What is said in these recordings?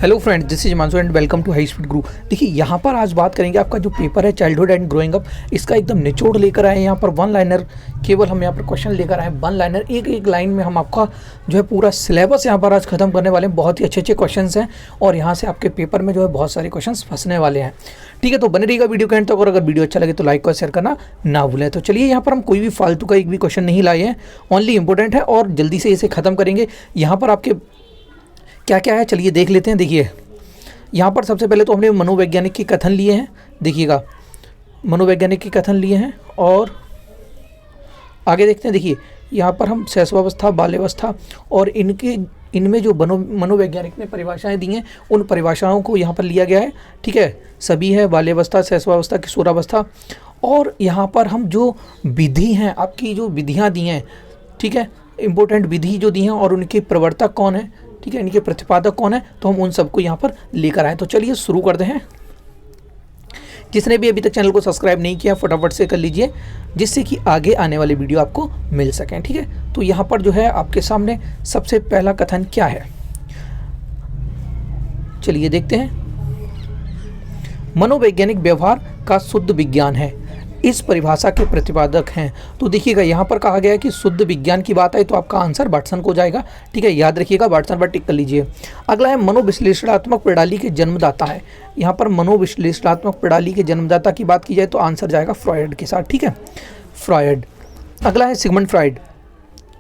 Hello friends, this is Himanshu and welcome to high speed Guru. देखिए यहाँ पर आज बात करेंगे आपका जो पेपर है चाइल्डहुड एंड ग्रोइंग अप, इसका एकदम निचोड़ लेकर आए। यहाँ पर वन लाइनर केवल हम यहाँ पर क्वेश्चन लेकर आए, वन लाइनर एक एक लाइन में हम आपका जो है पूरा सिलेबस यहाँ पर आज खत्म करने वाले हैं। बहुत ही अच्छे अच्छे क्वेश्चन हैं और यहाँ से आपके पेपर में जो है बहुत सारे क्वेश्चन फंसने वाले हैं। ठीक है, तो बने रहिएगा वीडियो के एंड तक और अगर वीडियो अच्छा लगे तो लाइक और शेयर करना ना भूलें। तो चलिए, यहाँ पर हम कोई भी फालतू का एक भी क्वेश्चन नहीं लाए हैं, ओनली इंपॉर्टेंट है और जल्दी से इसे खत्म करेंगे। यहाँ पर आपके क्या क्या है चलिए देख लेते हैं। देखिए यहाँ पर सबसे पहले तो हमने मनोवैज्ञानिक के कथन लिए हैं, देखिएगा मनोवैज्ञानिक के कथन लिए हैं और आगे देखते हैं। देखिए यहाँ पर हम शैशवावस्था, बाल्यावस्था और इनमें जो मनोवैज्ञानिक ने परिभाषाएं दी हैं उन परिभाषाओं को यहाँ पर लिया गया है। ठीक है, सभी है बाल्यावस्था, शैशवावस्था, किशोरावस्था और यहाँ पर हम जो विधि हैं, आपकी जो विधियाँ दी हैं, ठीक है, इम्पोर्टेंट विधि जो दी हैं और उनके प्रवर्तक कौन है, ठीक है, इनके प्रतिपादक कौन है, तो हम उन सबको यहाँ पर लेकर आए। तो चलिए शुरू करते हैं। जिसने भी अभी तक चैनल को सब्सक्राइब नहीं किया फटाफट से कर लीजिए, जिससे कि आगे आने वाली वीडियो आपको मिल सकें। ठीक है, तो यहाँ पर जो है आपके सामने सबसे पहला कथन क्या है, चलिए देखते हैं। मनोवैज्ञानिक व्यवहार का शुद्ध विज्ञान है, इस परिभाषा के प्रतिपादक हैं। तो देखिएगा यहाँ पर कहा गया है कि शुद्ध विज्ञान की बात है, तो आपका आंसर वाटसन को जाएगा। ठीक है, याद रखिएगा, वाटसन पर टिक कर लीजिए। अगला है मनोविश्लेषणात्मक प्रणाली के जन्मदाता है। यहाँ पर मनोविश्लेषणात्मक प्रणाली के जन्मदाता की बात की जाए तो आंसर जाएगा फ्रॉयड के साथ। ठीक है, फ्रॉयड। अगला है सिगमंड फ्रॉयड।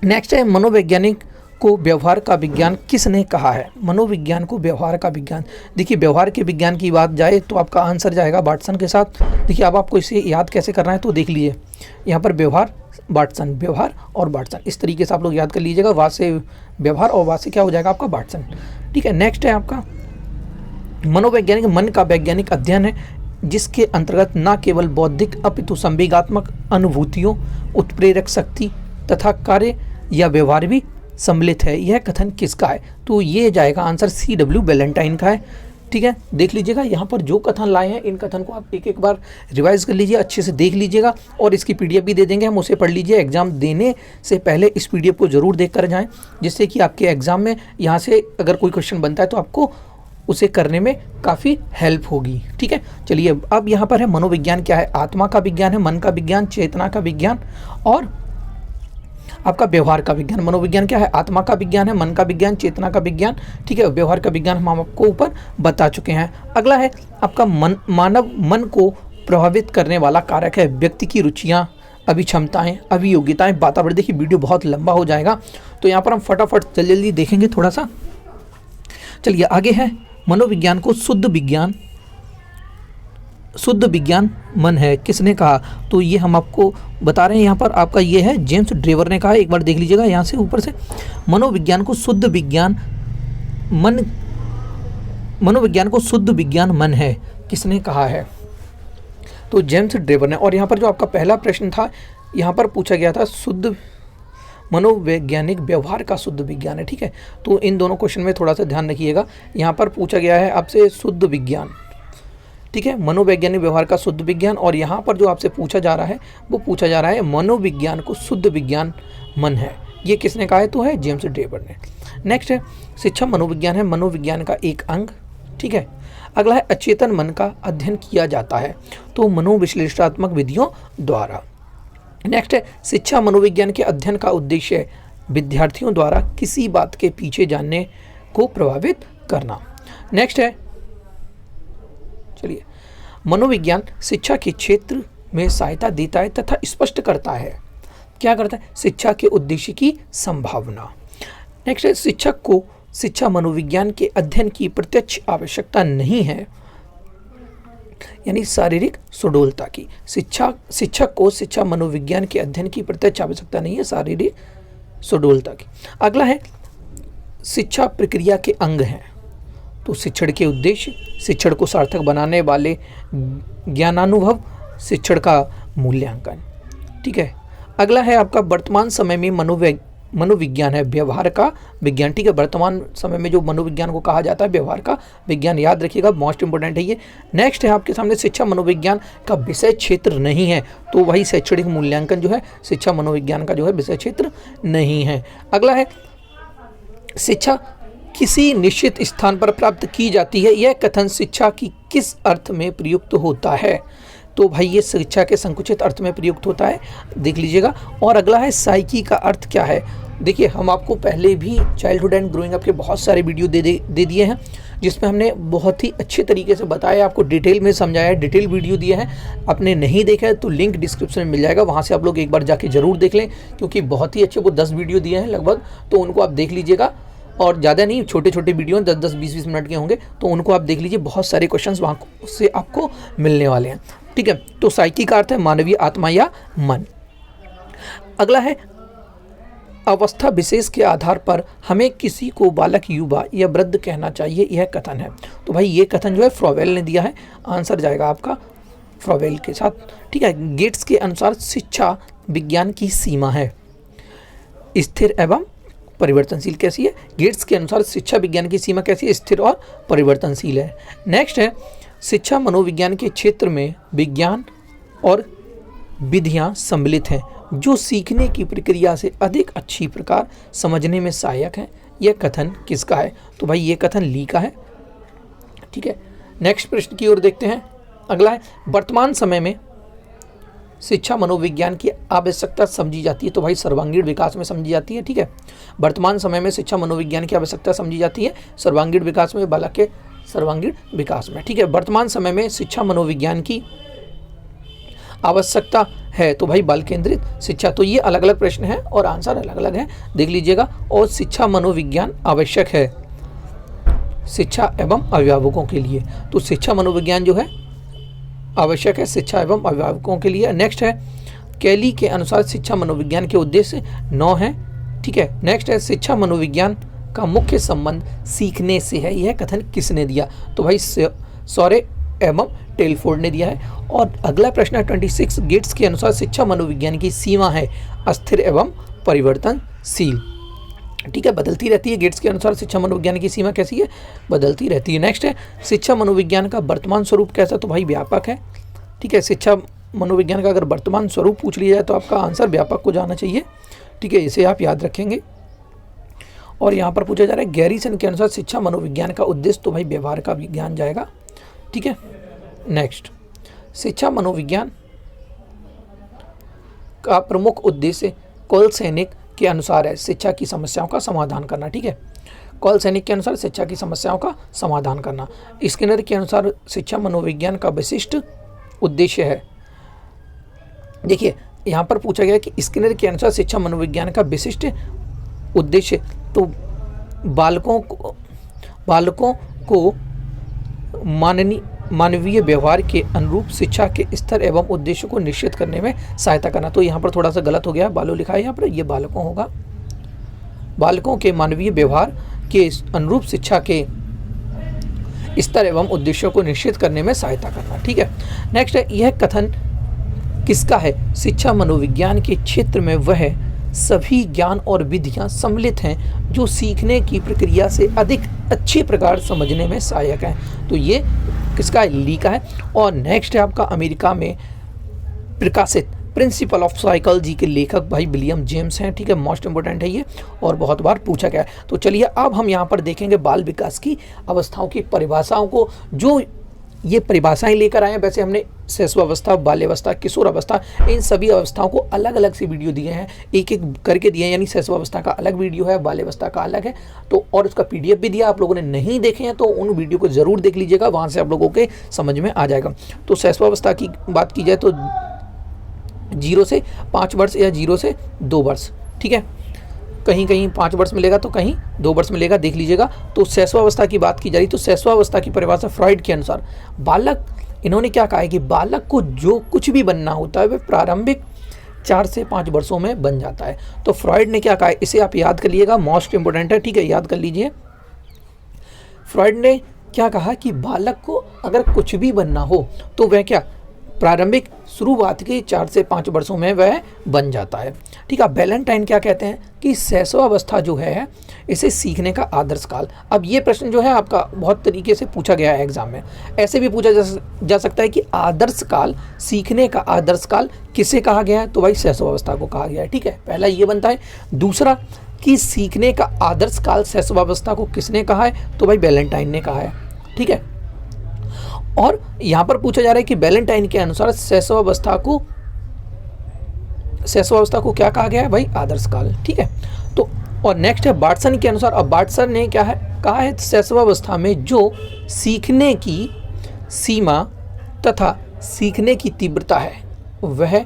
नेक्स्ट है मनोवैज्ञानिक को व्यवहार का विज्ञान किसने कहा है। मनोविज्ञान को व्यवहार का विज्ञान, देखिए व्यवहार के विज्ञान की बात जाए तो आपका आंसर जाएगा वाटसन के साथ। देखिए अब आपको इसे याद कैसे करना है तो देख लीजिए, यहाँ पर व्यवहार वाटसन, व्यवहार और वाटसन, इस तरीके से आप लोग याद कर लीजिएगा। वाट से व्यवहार और वाट से क्या हो जाएगा आपका वाटसन। ठीक है, नेक्स्ट है आपका मनोवैज्ञानिक मन का वैज्ञानिक अध्ययन है, जिसके अंतर्गत न केवल बौद्धिक अपितु संवेगात्मक अनुभूतियों, उत्प्रेरक शक्ति तथा कार्य या व्यवहार भी सम्मिलित है। यह कथन किसका है, तो ये जाएगा आंसर C.W. बैलेंटाइन का है। ठीक है, देख लीजिएगा यहाँ पर जो कथन लाए हैं इन कथन को आप एक एक बार रिवाइज कर लीजिए, अच्छे से देख लीजिएगा और इसकी PDF भी दे देंगे हम, उसे पढ़ लीजिए। एग्जाम देने से पहले इस PDF को जरूर देख कर जाएँ, जिससे कि आपके एग्जाम में यहाँ से अगर कोई क्वेश्चन बनता है तो आपको उसे करने में काफ़ी हेल्प होगी। ठीक है, चलिए अब यहाँ पर है मनोविज्ञान क्या है। आत्मा का विज्ञान है, मन का विज्ञान, चेतना का विज्ञान और आपका व्यवहार का विज्ञान। मनोविज्ञान क्या है, आत्मा का विज्ञान है, मन का विज्ञान, चेतना का विज्ञान, ठीक है, व्यवहार का विज्ञान हम आपको ऊपर बता चुके हैं। अगला है आपका मानव मन को प्रभावित करने वाला कारक है। व्यक्ति की रुचियाँ, अभिक्षमताएं, अभियोग्यताएं, वातावरण। देखिए वीडियो बहुत लंबा हो जाएगा तो यहाँ पर हम फटाफट जल्दी जल्दी देखेंगे थोड़ा सा। चलिए आगे है मनोविज्ञान को शुद्ध विज्ञान मन है, किसने कहा, तो ये हम आपको बता रहे हैं। यहाँ पर आपका ये है जेम्स ड्रेवर ने कहा, एक बार देख लीजिएगा यहाँ से ऊपर से। मनोविज्ञान को शुद्ध विज्ञान मन है, किसने कहा है, तो जेम्स ड्रेवर ने। और यहाँ पर जो आपका पहला प्रश्न था यहाँ पर पूछा गया था शुद्ध मनोवैज्ञानिक व्यवहार का शुद्ध विज्ञान है। ठीक है, तो इन दोनों क्वेश्चन में थोड़ा सा ध्यान रखिएगा। यहाँ पर पूछा गया है आपसे शुद्ध विज्ञान, ठीक है, मनोवैज्ञानिक व्यवहार का शुद्ध विज्ञान, और यहाँ पर जो आपसे पूछा जा रहा है वो पूछा जा रहा है मनोविज्ञान को शुद्ध विज्ञान मन है, ये किसने कहा है, तो है जेम्स ड्रेवर ने। नेक्स्ट है शिक्षा मनोविज्ञान है, मनोविज्ञान का एक अंग। ठीक है, अगला है अचेतन मन का अध्ययन किया जाता है, तो मनोविश्लेषणात्मक विधियों द्वारा। नेक्स्ट है शिक्षा मनोविज्ञान के अध्ययन का उद्देश्य है विद्यार्थियों द्वारा किसी बात के पीछे जानने को प्रभावित करना। नेक्स्ट है, चलिए, मनोविज्ञान शिक्षा के क्षेत्र में सहायता देता है तथा स्पष्ट करता है, क्या करता है, शिक्षा के उद्देश्य की संभावना। नेक्स्ट है शिक्षक को शिक्षा मनोविज्ञान के अध्ययन की प्रत्यक्ष आवश्यकता नहीं है, यानी शारीरिक सुडौलता की। शिक्षक को शिक्षा मनोविज्ञान के अध्ययन की प्रत्यक्ष आवश्यकता नहीं है, शारीरिक सुडौलता की। अगला है शिक्षा प्रक्रिया के अंग हैं, तो शिक्षण के उद्देश्य, शिक्षण को सार्थक बनाने वाले ज्ञानानुभव, शिक्षण का मूल्यांकन। ठीक है, अगला है आपका वर्तमान समय में मनोविज्ञान है व्यवहार का विज्ञान। ठीक है, वर्तमान समय में जो मनोविज्ञान को कहा जाता है व्यवहार का विज्ञान, याद रखिएगा, मोस्ट इंपोर्टेंट है ये। नेक्स्ट है आपके सामने शिक्षा मनोविज्ञान का विषय क्षेत्र नहीं है, तो वही शैक्षणिक मूल्यांकन जो है शिक्षा मनोविज्ञान का जो है विषय क्षेत्र नहीं है। अगला है शिक्षा किसी निश्चित स्थान पर प्राप्त की जाती है, यह कथन शिक्षा की किस अर्थ में प्रयुक्त होता है? तो भाई ये शिक्षा के संकुचित अर्थ में प्रयुक्त होता है, देख लीजिएगा। और अगला है साइकी का अर्थ क्या है? देखिए हम आपको पहले भी चाइल्डहुड एंड ग्रोइंग अप के बहुत सारे वीडियो दे दिए हैं, जिसमें हमने बहुत ही अच्छे तरीके से बताया, आपको डिटेल में समझाया है, डिटेल वीडियो दिए हैं। आपने नहीं देखा है तो लिंक डिस्क्रिप्शन में मिल जाएगा, वहाँ से आप लोग एक बार जाके ज़रूर देख लें, क्योंकि बहुत ही अच्छे वो 10 वीडियो दिए हैं लगभग, तो उनको आप देख लीजिएगा। और ज़्यादा नहीं, छोटे छोटे वीडियो 10-10, 20-20 मिनट के होंगे, तो उनको आप देख लीजिए, बहुत सारे क्वेश्चंस वहाँ से आपको मिलने वाले हैं, ठीक है। तो साइकी का अर्थ है मानवीय आत्मा या मन। अगला है अवस्था विशेष के आधार पर हमें किसी को बालक, युवा या वृद्ध कहना चाहिए, यह कथन है। तो भाई ये कथन जो है फ्रॉवेल ने दिया है, आंसर जाएगा आपका फ्रॉवेल के साथ, ठीक है। गेट्स के अनुसार शिक्षा विज्ञान की सीमा है, स्थिर एवं परिवर्तनशील। कैसी है? गेट्स के अनुसार शिक्षा विज्ञान की सीमा कैसी है? स्थिर और परिवर्तनशील है। नेक्स्ट है शिक्षा मनोविज्ञान के क्षेत्र में विज्ञान और विधियां सम्मिलित हैं जो सीखने की प्रक्रिया से अधिक अच्छी प्रकार समझने में सहायक हैं, यह कथन किसका है? तो भाई ये कथन ली का है, ठीक है। नेक्स्ट प्रश्न की ओर देखते हैं। अगला है वर्तमान समय में शिक्षा मनोविज्ञान की आवश्यकता समझी जाती है, तो भाई सर्वांगीण विकास में समझी जाती है, ठीक है। वर्तमान समय में शिक्षा मनोविज्ञान की आवश्यकता समझी जाती है सर्वांगीण विकास में, बालक के सर्वांगीण विकास में, ठीक है। वर्तमान समय में शिक्षा मनोविज्ञान की आवश्यकता है, तो भाई बाल केंद्रित शिक्षा। तो ये अलग अलग प्रश्न है और आंसर अलग अलग है, देख लीजिएगा। और शिक्षा मनोविज्ञान आवश्यक है शिक्षा एवं अभिभावकों के लिए, तो शिक्षा मनोविज्ञान जो है आवश्यक है शिक्षा एवं अभिभावकों के लिए। नेक्स्ट है कैली के अनुसार शिक्षा मनोविज्ञान के उद्देश्य 9 हैं, ठीक है। नेक्स्ट है शिक्षा मनोविज्ञान का मुख्य संबंध सीखने से है, यह कथन किसने दिया? तो भाई सॉरे एवं टेलफोर्ड ने दिया है। और अगला प्रश्न है 26, गेट्स के अनुसार शिक्षा मनोविज्ञान की सीमा है अस्थिर एवं परिवर्तनशील, ठीक है, बदलती रहती है। गेट्स के अनुसार शिक्षा मनोविज्ञान की सीमा कैसी है? बदलती रहती है। नेक्स्ट है शिक्षा मनोविज्ञान का वर्तमान स्वरूप कैसा? तो भाई व्यापक है, ठीक है। शिक्षा मनोविज्ञान का अगर वर्तमान स्वरूप पूछ लिया जाए तो आपका आंसर व्यापक को जाना चाहिए, ठीक है, इसे आप याद रखेंगे। और यहाँ पर पूछा जा रहा है गैरीसन के अनुसार शिक्षा मनोविज्ञान का उद्देश्य, तो भाई व्यवहार का विज्ञान जाएगा, ठीक है। नेक्स्ट शिक्षा मनोविज्ञान का प्रमुख उद्देश्य कोलसैनिक के अनुसार है शिक्षा की समस्याओं का समाधान करना, ठीक है। कोलसैनिक के अनुसार शिक्षा की समस्याओं का समाधान करना। स्किनर के अनुसार शिक्षा मनोविज्ञान का विशिष्ट उद्देश्य है, देखिए यहाँ पर पूछा गया कि स्किनर के अनुसार शिक्षा मनोविज्ञान का विशिष्ट उद्देश्य, तो बालकों को मानवीय व्यवहार के अनुरूप शिक्षा के स्तर एवं उद्देश्य को निश्चित करने में सहायता करना। तो यहाँ पर थोड़ा सा गलत हो गया, बालो लिखा है यहाँ पर, ये बालकों होगा। बालकों के मानवीय व्यवहार के अनुरूप शिक्षा के स्तर एवं उद्देश्यों को निश्चित करने में सहायता करना, ठीक है। नेक्स्ट है यह कथन किसका है? शिक्षा मनोविज्ञान के क्षेत्र में वह सभी ज्ञान और विधियां सम्मिलित हैं जो सीखने की प्रक्रिया से अधिक अच्छे प्रकार समझने में सहायक हैं। तो ये किसका है? ली का है। और नेक्स्ट है आपका अमेरिका में प्रकाशित प्रिंसिपल ऑफ साइकोलॉजी के लेखक भाई विलियम जेम्स हैं, ठीक है, मोस्ट इंपोर्टेंट है ये और बहुत बार पूछा गया है। तो चलिए अब हम यहाँ पर देखेंगे बाल विकास की अवस्थाओं की परिभाषाओं को, जो ये परिभाषाएं लेकर आए हैं। वैसे हमने शैशवावस्था, बाल्यावस्था, किशोर अवस्था, इन सभी अवस्थाओं को अलग अलग से वीडियो दिए हैं, एक एक करके दिए हैं, यानी शैशवावस्था का अलग वीडियो है, बाल्यावस्था का अलग है, तो और उसका PDF भी दिया। आप लोगों ने नहीं देखे हैं तो उन वीडियो को ज़रूर देख लीजिएगा, वहाँ से आप लोगों के समझ में आ जाएगा। तो शैशवावस्था की बात की जाए तो 0 से 5 वर्ष या 0 से 2 वर्ष, ठीक है, कहीं कहीं 5 वर्ष मिलेगा तो कहीं 2 वर्ष मिलेगा, देख लीजिएगा। तो शैशवावस्था की बात की जा रही, तो शैशवावस्था की परिभाषा फ्रॉइड के अनुसार बालक, इन्होंने क्या कहा है कि बालक को जो कुछ भी बनना होता है वह प्रारंभिक 4 से 5 वर्षों में बन जाता है। तो फ्रॉइड ने क्या कहा है, इसे आप याद कर लीजिएगा, मोस्ट इंपोर्टेंट है, ठीक है, याद कर लीजिए। फ्रॉइड ने क्या कहा कि बालक को अगर कुछ भी बनना हो तो वह क्या प्रारंभिक शुरुआत के 4 से 5 वर्षों में वह बन जाता है, ठीक है। वैलेंटाइन क्या कहते हैं कि शैशवावस्था जो है इसे सीखने का आदर्श काल। अब ये प्रश्न जो है आपका बहुत तरीके से पूछा गया है एग्जाम में, ऐसे भी पूछा जा सकता है कि आदर्श काल, सीखने का आदर्श काल किसे कहा गया है? तो भाई शैशवावस्था को कहा गया है, ठीक है, पहला ये बनता है। दूसरा कि सीखने का आदर्श काल शैशवावस्था को किसने कहा है? तो भाई वैलेंटाइन ने कहा है। ठीक है, और यहां पर पूछा जा रहा है कि वैलेंटाइन के अनुसार शैशवावस्था को क्या कहा गया है? भाई आदर्श काल। ठीक है, तो और नेक्स्ट है बार्टसन के अनुसार। अब बार्टसन ने क्या है कहा है? शैशवावस्था में जो सीखने की सीमा तथा सीखने की तीव्रता है वह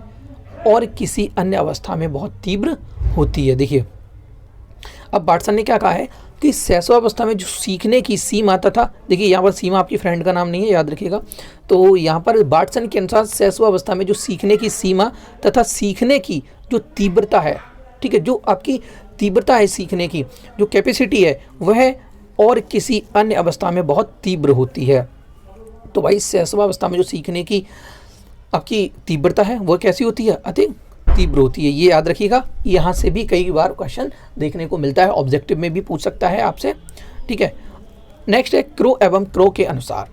और किसी अन्य अवस्था में बहुत तीव्र होती है। देखिए, अब बार्टसन ने क्या कहा है कि शैशवावस्था में जो सीखने की सीमा तथा, देखिए यहाँ पर सीमा आपकी फ्रेंड का नाम नहीं है, याद रखिएगा। तो यहाँ पर बार्टसन के अनुसार शैशवावस्था में जो सीखने की सीमा तथा सीखने की जो तीव्रता है, ठीक है, जो आपकी तीव्रता है सीखने की, जो कैपेसिटी है, वह और किसी अन्य अवस्था में बहुत तीव्र होती है। तो भाई शैशवावस्था में जो सीखने की आपकी तीव्रता है वह कैसी होती है? अधिक तीव्र होती है। ये याद रखिएगा, यहाँ से भी कई बार क्वेश्चन देखने को मिलता है, ऑब्जेक्टिव में भी पूछ सकता है आपसे। ठीक है, नेक्स्ट है क्रो एवं क्रो के अनुसार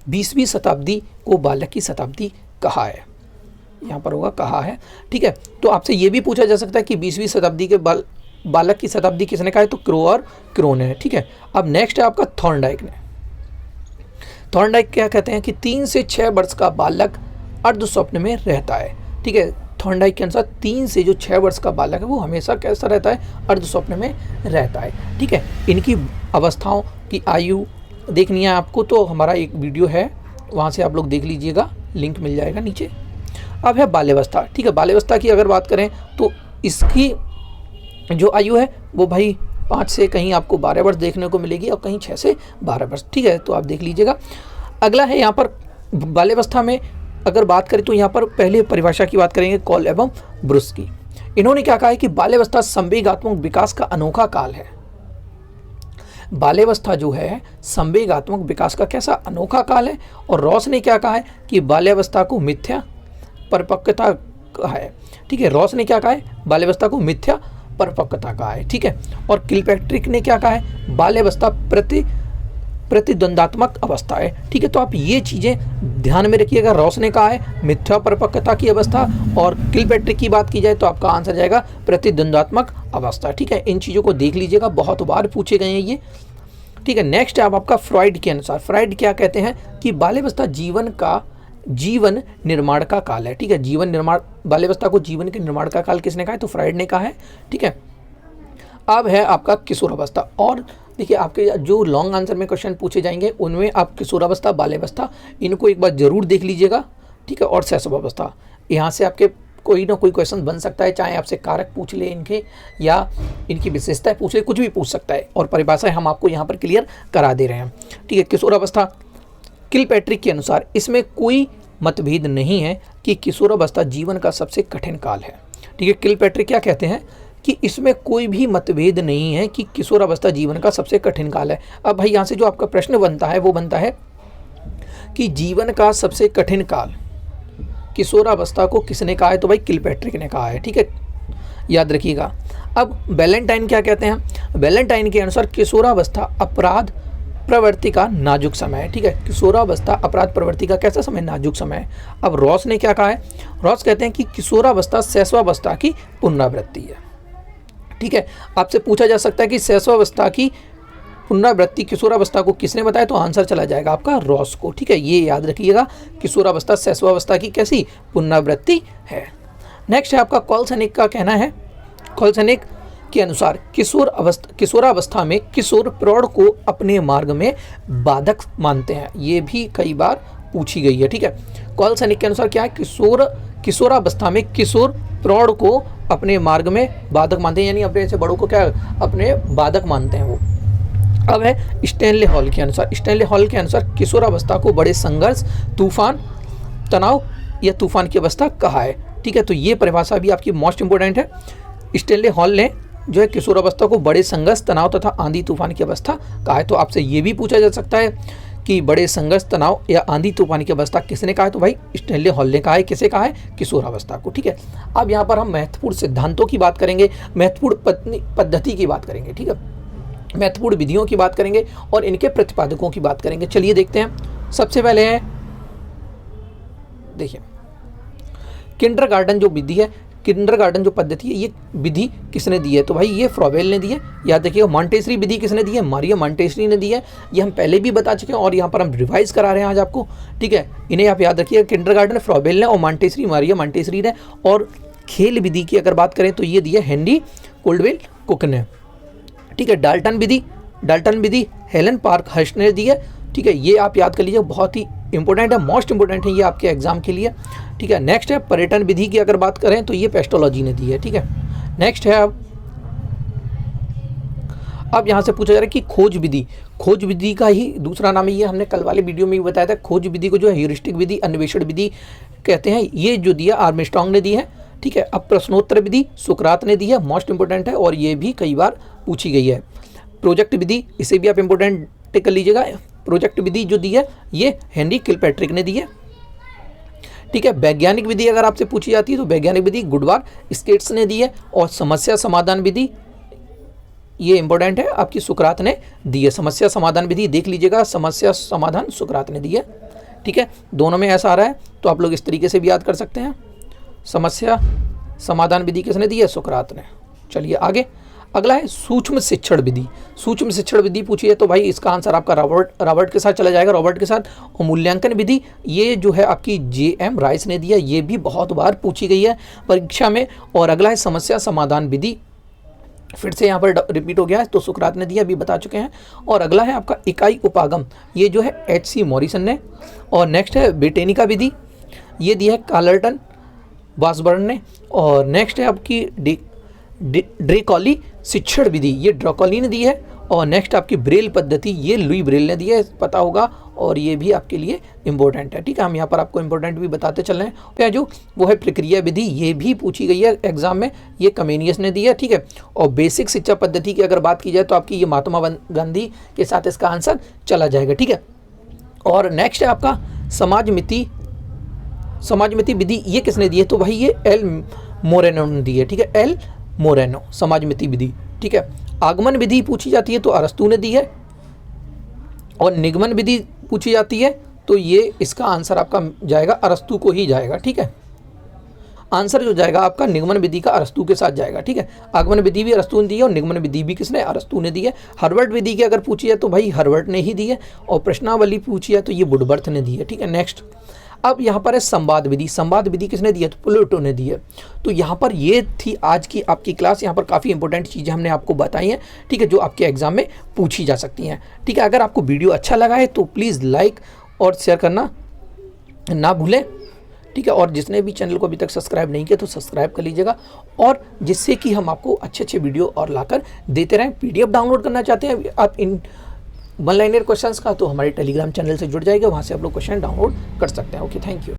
20वीं शताब्दी को बालक की शताब्दी कहा है। यहाँ पर होगा कहा है। ठीक है, तो आपसे ये भी पूछा जा सकता है कि 20वीं शताब्दी के बालक की शताब्दी किसने कहा है? तो क्रो और क्रो ने। ठीक है, अब नेक्स्ट है आपका थॉर्नडाइक ने। थॉर्नडाइक क्या कहते हैं कि 3 से 6 वर्ष का बालक अर्ध स्वप्न में रहता है। ठीक है, थॉर्नडाइक के अनुसार 3 से जो 6 वर्ष का बालक है वो हमेशा कैसा रहता है? अर्ध स्वप्न में रहता है। ठीक है, इनकी अवस्थाओं की आयु देखनी है आपको तो हमारा एक वीडियो है, वहाँ से आप लोग देख लीजिएगा, लिंक मिल जाएगा नीचे। अब है बाल्यावस्था। ठीक है, बाल्यावस्था की अगर बात करें तो इसकी जो आयु है वो भाई 5 से कहीं आपको 12 वर्ष देखने को मिलेगी और कहीं 6 से 12 वर्ष। ठीक है, तो आप देख लीजिएगा। अगला है यहाँ पर बाल्यावस्था में अगर बात करें तो यहाँ पर पहले परिभाषा की बात करेंगे कॉल एवं ब्रुस की। इन्होंने क्या कहा है कि बाल्यावस्था संवेगात्मक विकास का अनोखा काल है। बाल्यावस्था जो है संवेगात्मक विकास का कैसा अनोखा काल है। और रॉस ने क्या कहा है कि बाल्यावस्था को मिथ्या परिपक्वता कहा है। ठीक है, रॉस ने क्या कहा है? बाल्यावस्था को मिथ्या परिपक्वता कहा है। ठीक है, और किलपैट्रिक ने क्या कहा है? बाल्यावस्था प्रतिद्वंदात्मक अवस्था है। ठीक है, तो आप ये चीज़ें ध्यान में रखिएगा। रॉस ने कहा है मिथ्या परिपक्वता की अवस्था, और किलपैट्रिक की बात की जाए तो आपका आंसर जाएगा प्रतिद्वंदात्मक अवस्था। ठीक है, इन चीज़ों को देख लीजिएगा, बहुत बार पूछे गए हैं ये। ठीक है, नेक्स्ट है आपका फ्रॉइड के अनुसार। फ्रॉइड क्या कहते हैं कि बाल्यावस्था जीवन निर्माण का काल है। ठीक है, जीवन निर्माण, बाल्यावस्था को जीवन के निर्माण का काल किसने कहा है? तो फ्रॉइड ने कहा है। ठीक है, अब है आपका किशोरावस्था। और देखिए, आपके जो लॉन्ग आंसर में क्वेश्चन पूछे जाएंगे उनमें आप किशोरावस्था, बाल्यावस्था, इनको एक बार जरूर देख लीजिएगा। ठीक है, और शैशवावस्था, यहाँ से आपके कोई ना कोई क्वेश्चन बन सकता है, चाहे आपसे कारक पूछ ले इनके या इनकी विशेषताएं पूछ ले, कुछ भी पूछ सकता है। और परिभाषाएं हम आपको यहाँ पर क्लियर करा दे रहे हैं। ठीक है, किशोरावस्था किलपैट्रिक के अनुसार इसमें कोई मतभेद नहीं है कि किशोरावस्था जीवन का सबसे कठिन काल है। ठीक है, किलपैट्रिक क्या कहते हैं कि इसमें कोई भी मतभेद नहीं है कि किशोरावस्था जीवन का सबसे कठिन काल है। अब भाई यहाँ से जो आपका प्रश्न बनता है वो बनता है कि जीवन का सबसे कठिन काल किशोरावस्था को किसने कहा है? तो भाई किलपैट्रिक ने कहा है। ठीक है, याद रखिएगा। अब वैलेंटाइन क्या कहते हैं? वैलेंटाइन के अनुसार किशोरावस्था अपराध प्रवृत्ति का नाजुक समय है। ठीक है, किशोरावस्था अपराध प्रवृत्ति का कैसा समय? नाजुक समय है। अब रॉस ने क्या कहा है? रॉस कहते हैं कि किशोरावस्था शैशवावस्था की पुनरावृत्ति है। ठीक है, आपसे पूछा जा सकता है कि शैशवावस्था की पुनरावृत्ति किशोरावस्था को किसने बताया? तो आंसर चला जाएगा आपका रॉस को। ठीक है, ये याद रखिएगा, किशोरावस्था शैशवावस्था की कैसी पुनरावृत्ति है। नेक्स्ट है आपका कॉलसेनिक का कहना है। कॉलसेनिक के अनुसार किशोरावस्था में किशोर प्रौढ़ को अपने मार्ग में बाधक मानते हैं। ये भी कई बार पूछी गई है। ठीक है, कॉलसेनिक के अनुसार क्या है? किशोरावस्था में किशोर प्रौढ़ को अपने मार्ग में बाधक मानते हैं, यानी अपने से बड़ों को क्या अपने बाधक मानते हैं वो। अब है स्टैनले हॉल के अनुसार। स्टैनले हॉल के अनुसार किशोरावस्था को बड़े संघर्ष, तूफान, तनाव या तूफान की अवस्था कहा है। ठीक है, तो ये परिभाषा भी आपकी मोस्ट इंपोर्टेंट है। स्टैनले हॉल ने जो है किशोरावस्था को बड़े संघर्ष, तनाव तथा आंधी तूफान की अवस्था कहा है। तो आपसे ये भी पूछा जा सकता है कि बड़े संघर्ष, तनाव या आंधी तूफान की अवस्था किसने कहा है? तो भाई स्टैनले हॉल ने कहा है। किसे कहा है? किशोरावस्था को। ठीक है, अब यहाँ पर हम महत्वपूर्ण सिद्धांतों की बात करेंगे, महत्वपूर्ण पद्धति की बात करेंगे। ठीक है, महत्वपूर्ण विधियों की बात करेंगे और इनके प्रतिपादकों की बात करेंगे। चलिए देखते हैं। सबसे पहले है, देखिए, किंडरगार्टन जो विधि है, किंडरगार्टन जो पद्धति है ये विधि किसने दी है, तो भाई ये फ्रॉबेल ने दी है। याद रखिएगा मॉन्टेसरी विधि किसने दी है, मारिया मॉन्टेसरी ने दी है। ये हम पहले भी बता चुके हैं और यहाँ पर हम रिवाइज करा रहे हैं आज आपको, ठीक है। इन्हें आप याद रखिएगा, किंडरगार्टन फ्रॉबेल ने और मॉन्टेसरी मारिया मॉन्टेसरी ने। और खेल विधि की अगर बात करें तो ये दी है हेनरी कोल्डवेल कुक ने, ठीक है। डाल्टन विधि हेलन पार्क हर्स्ट ने दी है, ठीक है। ये आप याद कर लीजिए, बहुत ही इंपॉर्टेंट है, मोस्ट इंपॉर्टेंट है ये आपके एग्जाम के लिए, ठीक है। नेक्स्ट है पर्यटन विधि की अगर बात करें तो ये पेस्टोलॉजी ने दी है, ठीक है। नेक्स्ट है अब यहाँ से पूछा जा रहा है कि खोज विधि का ही दूसरा नाम है, ये हमने कल वाले वीडियो में भी बताया था। खोज विधि को जो है ह्यूरिस्टिक विधि, अन्वेषण विधि कहते हैं। ये जो दिया आर्मस्ट्रांग ने दी है, ठीक है। अब प्रश्नोत्तर विधि सुकरात ने दी है, मोस्ट इंपॉर्टेंट है और ये भी कई बार पूछी गई है। प्रोजेक्ट विधि, इसे भी आप इंपॉर्टेंट कर लीजिएगा। प्रोजेक्ट विधि जो दी है ये हेनरी किलपैट्रिक ने दी है, ठीक है। वैज्ञानिक विधि अगर आपसे पूछी जाती है तो वैज्ञानिक विधि गुडवार स्केट्स ने दी है। और समस्या समाधान विधि ये इंपॉर्टेंट है, आपकी सुकरात ने दी है। समस्या समाधान विधि देख लीजिएगा, समस्या समाधान सुकरात ने दी है, ठीक है। दोनों में ऐसा आ रहा है तो आप लोग इस तरीके से भी याद कर सकते हैं। समस्या समाधान विधि किसने दी है, सुकरात ने। चलिए आगे, अगला है सूक्ष्म शिक्षण विधि। सूक्ष्म शिक्षण विधि पूछी है तो भाई इसका आंसर आपका रॉबर्ट के साथ चला जाएगा, रॉबर्ट के साथ। और मूल्यांकन विधि ये जो है आपकी JM राइस ने दिया, ये भी बहुत बार पूछी गई है परीक्षा में। और अगला है समस्या समाधान विधि, फिर से यहाँ पर रिपीट हो गया है, तो सुकरात ने दिया, अभी बता चुके हैं। और अगला है आपका इकाई उपागम, ये जो है HC मॉरिसन ने। और नेक्स्ट है बेटेनिका विधि, ये दी है कार्लटन वासबर्न ने। और नेक्स्ट है आपकी ड्रेकॉली शिक्षण विधि, ये ड्रेकॉली ने दी है। और नेक्स्ट आपकी ब्रेल पद्धति, ये लुई ब्रेल ने दी है, पता होगा, और ये भी आपके लिए इंपॉर्टेंट है, ठीक है। हम यहाँ पर आपको इंपॉर्टेंट भी बताते चल रहे हैं। तो जो वो है प्रक्रिया विधि, ये भी पूछी गई है एग्जाम में, ये कमेनियस ने दी है, ठीक है। और बेसिक शिक्षा पद्धति की अगर बात की जाए तो आपकी ये महात्मा गांधी के साथ इसका आंसर चला जाएगा, ठीक है। और नेक्स्ट है आपका समाज मिति विधि, ये किसने दी है, तो भाई ये एल मोरेनो ने दी है, ठीक है। एल मोरेनो समाज मिति विधि, ठीक है। आगमन विधि पूछी जाती है तो अरस्तू ने दी है। और निगमन विधि पूछी जाती है तो ये इसका आंसर आपका जाएगा अरस्तू को ही जाएगा, ठीक है। आंसर जो जाएगा आपका निगमन विधि का अरस्तू के साथ जाएगा, ठीक है। आगमन विधि भी अरस्तू ने दी है और निगमन विधि भी किसने, अरस्तू ने दी है। हर्वर्ट विधि की अगर पूछी है तो भाई हर्वर्ट ने ही दी है। और प्रश्नावली पूछी है तो ये वुडवर्थ ने दी है, ठीक है। नेक्स्ट अब यहाँ पर है संवाद विधि किसने दी है, तो प्लेटो ने दी है। तो यहाँ पर ये थी आज की आपकी क्लास। यहाँ पर काफ़ी इंपॉर्टेंट चीज़ें हमने आपको बताई हैं, ठीक है, जो आपके एग्जाम में पूछी जा सकती हैं, ठीक है। अगर आपको वीडियो अच्छा लगा है तो प्लीज़ लाइक और शेयर करना ना भूलें, ठीक है। और जिसने भी चैनल को अभी तक सब्सक्राइब नहीं किया तो सब्सक्राइब कर लीजिएगा, और जिससे कि हम आपको अच्छे अच्छे वीडियो और लाकर देते रहें। PDF डाउनलोड करना चाहते हैं आप इन वन लाइनर क्वेश्चंस का, तो हमारे टेलीग्राम चैनल से जुड़ जाएगा, वहाँ से आप लोग क्वेश्चन डाउनलोड कर सकते हैं। Okay, thank you.